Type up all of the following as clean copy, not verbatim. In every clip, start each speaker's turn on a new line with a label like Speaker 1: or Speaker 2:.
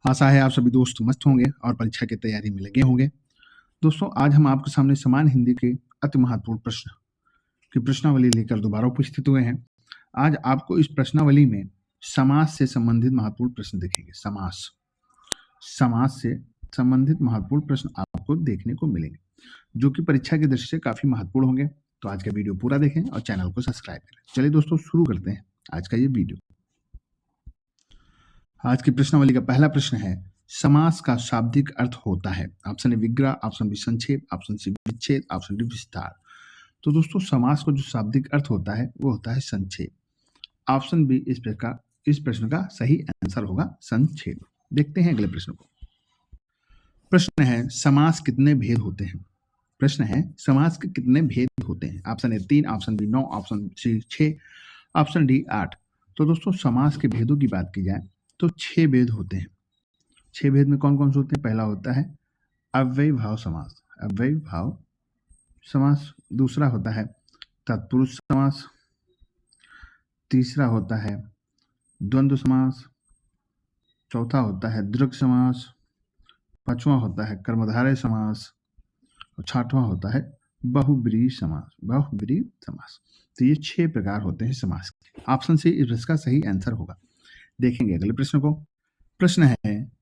Speaker 1: आशा है आप सभी दोस्त मस्त होंगे और परीक्षा की तैयारी में लगे होंगे। दोस्तों, आज हम आपके सामने समान हिंदी के अति महत्वपूर्ण प्रश्न की प्रश्नावली लेकर दोबारा उपस्थित हुए हैं। आज आपको इस प्रश्नावली में समास से संबंधित महत्वपूर्ण प्रश्न देखेंगे। समास से संबंधित महत्वपूर्ण प्रश्न आपको देखने को मिलेंगे, जो कि परीक्षा की दृष्टि से काफी महत्वपूर्ण होंगे। तो आज का वीडियो पूरा देखें और चैनल को सब्सक्राइब करें। चलिए दोस्तों, शुरू करते हैं आज का ये वीडियो। आज की प्रश्नावली का पहला प्रश्न है, समास का शाब्दिक अर्थ होता है। ऑप्शन ए विग्रह, ऑप्शन बी संक्षेप, ऑप्शन सी विच्छेद, ऑप्शन डी विस्तार। तो दोस्तों, समास का जो शाब्दिक अर्थ होता है वो होता है संक्षेप। ऑप्शन बी इस प्रश्न का सही आंसर होगा संक्षेप। देखते हैं अगले प्रश्न को। प्रश्न है, समास कितने भेद होते हैं। प्रश्न है, समास के कितने भेद होते हैं। Option A 3, option B 9, option C 6, option D 8। तो दोस्तों, समास के भेदों की बात की जाए तो 6 भेद होते हैं। 6 भेद में कौन कौन से होते हैं। पहला होता है अव्ययीभाव समास, अव्ययीभाव समास। दूसरा होता है तत्पुरुष समास। तीसरा होता है द्वंद्व समास। चौथा होता है दृढ़ समास। पांचवा होता है कर्मधारय समास और छठवां होता है बहुब्रीहि समास, बहुब्रीहि समास। तो ये 6 प्रकार होते हैं समास के। ऑप्शन सी इसका सही आंसर होगा। देखेंगे अगले प्रश्न को। प्रश्न है,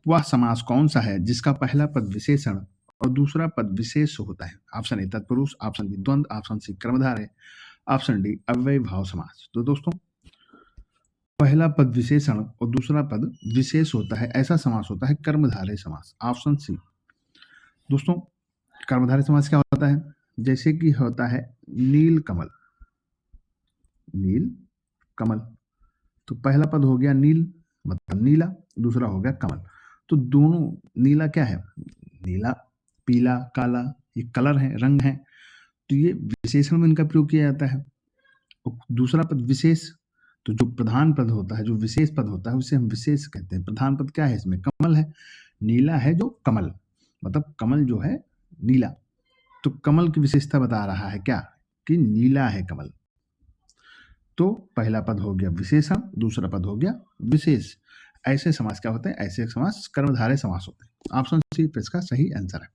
Speaker 1: वह समास कौन सा है जिसका पहला पद विशेषण और दूसरा पद विशेष होता है। ऑप्शन ए तत्पुरुष, ऑप्शन बी द्वंद्व, ऑप्शन सी कर्मधारय, ऑप्शन डी अव्ययीभाव समास। तो दोस्तों, पहला पद विशेषण और दूसरा पद विशेष होता है, ऐसा समास होता है कर्मधारय समास। Option C. दोस्तों, कर्मधारय समास क्या होता है। जैसे कि होता है नील कमल, नील कमल। तो पहला पद हो गया नील मतलब नीला, दूसरा हो गया कमल। तो दोनों, नीला क्या है, नीला, पीला, काला, ये कलर है, रंग है। तो ये विशेषण में इनका प्रयोग किया जाता है। और दूसरा पद विशेष, तो जो प्रधान पद होता है, जो विशेष पद होता है, उसे हम विशेष कहते हैं। प्रधान पद क्या है इसमें, कमल है। नीला है जो कमल, मतलब कमल जो है नीला, तो कमल की विशेषता बता रहा है क्या, कि नीला है कमल। तो पहला पद हो गया विशेषण, दूसरा पद हो गया विशेष। ऐसे समास क्या होते हैं, ऐसे समास कर्मधारय समास होते हैं। ऑप्शन सी इसका सही आंसर है।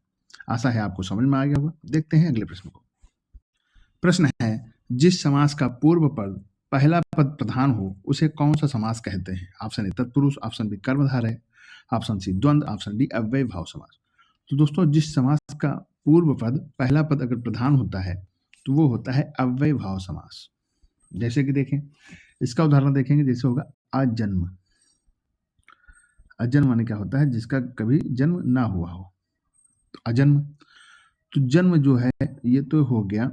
Speaker 1: आशा है आपको समझ में आ गया होगा। देखते हैं अगले प्रश्न को। प्रश्न है, जिस समास का पूर्व पद पहला पद प्रधान हो उसे कौन सा समास कहते हैं। ऑप्शन ए तत्पुरुष, ऑप्शन बी कर्मधारय, ऑप्शन सी द्वंद्व, ऑप्शन डी अव्ययीभाव समास। तो दोस्तों, जिस समास का पूर्व पद पहला पद अगर प्रधान होता है तो वो होता है अव्ययीभाव समास। जैसे कि देखें, इसका उदाहरण देखेंगे। जैसे होगा अजन्म। अजन्म माने क्या होता है, जिसका कभी जन्म ना हुआ हो, तो अजन्म। तो जन्म जो है ये तो हो गया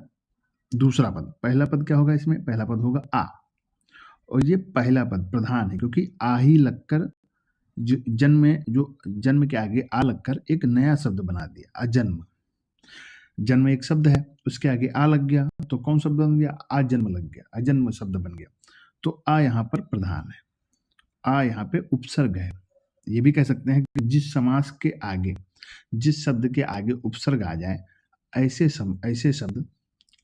Speaker 1: दूसरा पद। पहला पद क्या होगा इसमें, पहला पद होगा आ, और ये पहला पद प्रधान है क्योंकि आ ही लगकर जन्म के आगे आ लगकर एक नया शब्द बना दिया, अजन्म। जन्म एक शब्द है, उसके आगे आ लग गया तो कौन शब्द बन गया, आ जन्म लग गया, अजन्म शब्द बन गया। तो आ यहाँ पर प्रधान है, आ यहाँ पे उपसर्ग है। ये भी कह सकते हैं कि जिस समास के आगे, जिस शब्द के आगे उपसर्ग आ जाए, ऐसे शब्द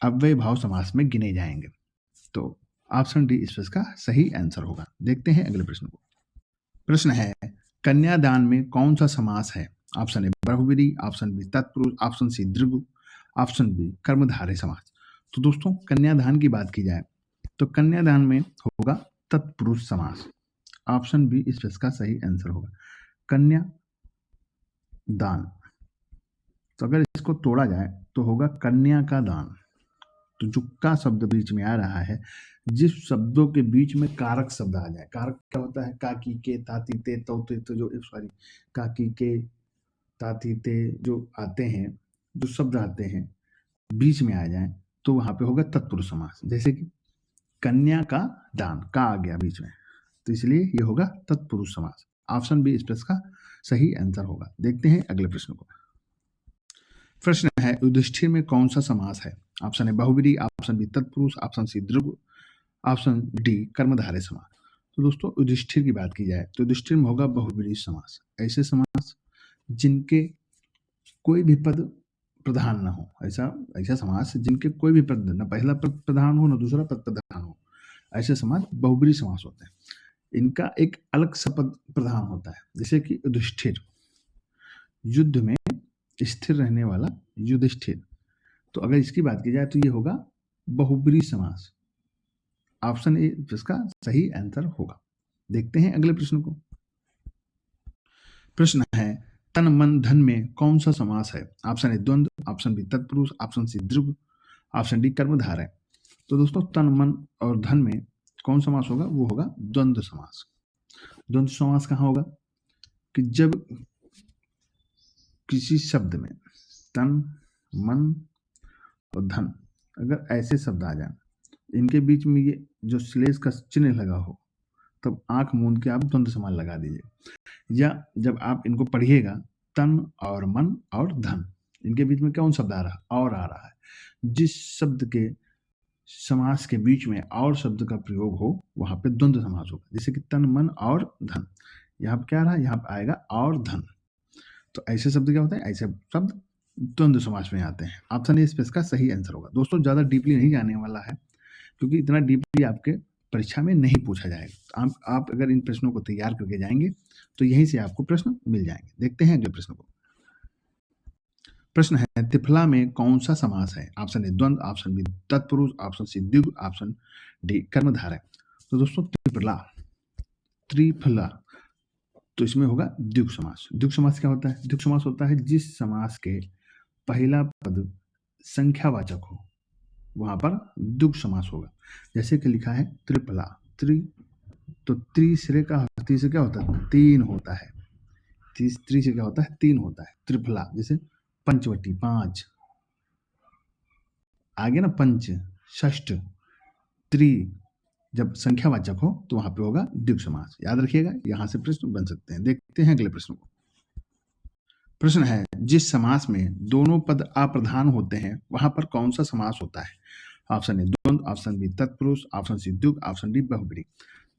Speaker 1: अव्ययीभाव समास में गिने जाएंगे। तो ऑप्शन डी इसका सही आंसर होगा। देखते हैं अगले प्रश्न को। प्रश्न है, कन्यादान में कौन सा समास है। ऑप्शन ए बहुव्रीहि, ऑप्शन बी तत्पुरुष, ऑप्शन सी दृगु, ऑप्शन बी कर्मधारय समास। तो दोस्तों, कन्यादान की बात की जाए तो कन्यादान में होगा तत्पुरुष समास। ऑप्शन बी इसका सही आंसर होगा, कन्या दान। तो अगर इसको तोड़ा जाए तो होगा कन्या का दान। तो जो का शब्द बीच में आ रहा है, जिस शब्दों के बीच में कारक शब्द आ जाए, कारक क्या होता है, काकी के, ताती ते, तौते, तो जो सॉरी काकी के, ताती ते जो आते हैं, जो शब्द आते हैं बीच में आ जाए, तो वहां पे होगा तत्पुरुष समास। जैसे कि कन्या का दान, का आ गया बीच में, तो इसलिए ये होगा तत्पुरुष समास। ऑप्शन बी इस प्रश्न का सही आंसर होगा। देखते हैं अगले प्रश्न को। प्रश्न है, युधिष्ठिर में कौन सा समास है। ऑप्शन ए बहुव्रीहि, ऑप्शन बी तत्पुरुष, ऑप्शन सी दृगु, ऑप्शन डी कर्मधारय समास। तो दोस्तों, युधिष्ठिर की बात की जाए तो युधिष्ठिर में होगा बहुव्रीहि समास। ऐसे समास जिनके कोई भी पद प्रधान ना हो, ऐसा समास जिनके कोई भी पद, ना पहला पद प्रधान हो ना दूसरा पद प्रधान हो, ऐसे समास बहुव्रीहि समास होते हैं। इनका एक अलग शब्द प्रधान होता है, जैसे कि युधिष्ठिर, युद्ध में स्थिर रहने वाला युधिष्ठिर। तो अगर इसकी बात की जाए तो ये होगा बहुब्रीहि समास। ऑप्शन ए इसका सही आंसर होगा। देखते हैं अगले प्रश्न को। प्रश्न है तन मन धन में कौन सा समास है? ऑप्शन ए द्वंद्व, ऑप्शन बी तत्पुरुष, ऑप्शन सी दीर्घ, ऑप्शन डी कर्मधारय। तो दोस्तों तन मन और धन में कौन समास होगा? वो होगा द्वंद्व समास। द्वंद्व समास कहाँ होगा? कि जब किसी शब्द में तन, मन और धन अगर ऐसे शब्द आ जाए, इनके बीच में ये जो श्लेष का चिन्ह लगा हो, तब आंख मूंद के आप द्वंद्व समास लगा दीजिए। या जब आप इनको पढ़िएगा, तन और मन और धन, इनके बीच में कौन शब्द आ रहा है? और आ रहा है। जिस शब्द के समास के बीच में और शब्द का प्रयोग हो, वहां पे द्वंद्व समास होगा। जैसे कि तन, मन और धन, यहाँ पे क्या आ रहा है? यहाँ पे आएगा और धन। तो ऐसे शब्द क्या होते हैं? ऐसे शब्द द्वंद्व समास में आते हैं। ऑप्शन ए इसका सही आंसर होगा। दोस्तों ज्यादा डीपली नहीं जाने वाला है, क्योंकि इतना डीपली आपके परीक्षा में नहीं पूछा जाएगा। आप अगर इन प्रश्नों को तैयार करके जाएंगे तो यहीं से आपको प्रश्न मिल जाएंगे। देखते हैं अगले प्रश्न को। प्रश्न है त्रिफला में कौन सा समास है? ऑप्शन ए द्वंद्व, ऑप्शन बी तत्पुरुष, ऑप्शन सी द्विगु, ऑप्शन डी कर्मधारय। तो दोस्तों त्रिफला तो इसमें होगा द्विगु समास। द्विगु समास क्या होता है? द्विगु समास होता है जिस समास के पहला पद संख्यावाचक हो, वहां पर द्विगु समास होगा। जैसे कि लिखा है त्रिफला, तो त्री से क्या होता है? तीन होता है। त्री से क्या होता है? तीन होता है। त्रिफला जैसे पंचवटी, पांच, आगे ना पंच, षष्ठ, त्री, जब संख्यावाचक हो तो वहां पे होगा द्विगु समास। याद रखिएगा, यहां से प्रश्न बन सकते हैं। देखते हैं अगले प्रश्न को। प्रश्न है जिस समास में दोनों पद अप्रधान होते हैं, वहां पर कौन सा समास होता है? ऑप्शन ए द्वंद्व, ऑप्शन बी तत्पुरुष, ऑप्शन सी द्विगु, ऑप्शन डी बहुब्रीहि।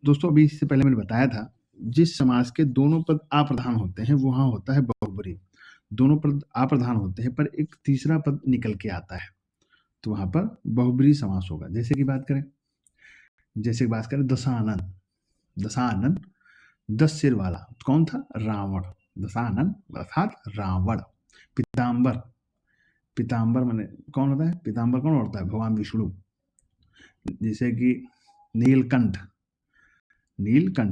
Speaker 1: दोस्तों अभी इससे पहले मैंने बताया था, जिस समास के दोनों पद अप्रधान होते हैं वहां होता है बहुब्रीहि। दोनों पद अप्रधान होते हैं पर एक तीसरा पद निकल के आता है, तो वहां पर बहुब्रीहि समास होगा। जैसे कि बात करें दशानन, 10 सिर वाला कौन था? रावण। दशानन अर्थात रावण। पीताम्बर माने कौन होता है? पीताम्बर कौन होता है? भगवान विष्णु। जैसे कि नीलकंठ,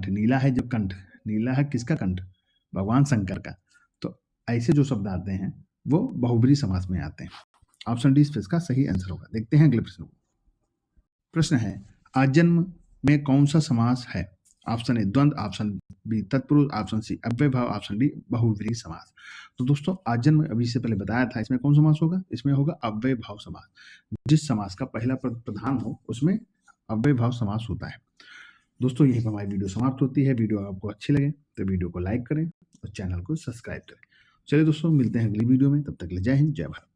Speaker 1: नीला है जो कंठ, नीला है किसका कंठ? भगवान शंकर का। तो ऐसे जो शब्द आते हैं वो बहुब्रीहि समास में आते हैं। ऑप्शन डी इसका सही आंसर होगा। देखते हैं अगले प्रश्न को। प्रश्न है आजन्म में कौन सा समास है? ऑप्शन ए द्वंद्व, ऑप्शन बी तत्पुरुष, ऑप्शन सी अव्ययभाव, ऑप्शन डी बहुव्रीहि समास। तो दोस्तों आजन्म अभी से पहले बताया था, इसमें कौन समास होगा? इसमें होगा अव्ययभाव समास। जिस समास का पहला पद प्रधान हो उसमें अव्ययभाव समास होता है। दोस्तों यहीं पर हमारी वीडियो समाप्त होती है। वीडियो आपको अच्छी लगे तो वीडियो को लाइक करें और चैनल को सब्सक्राइब करें। चलिए दोस्तों मिलते हैं अगली वीडियो में, तब तक के लिए जय हिंद, जय भारत।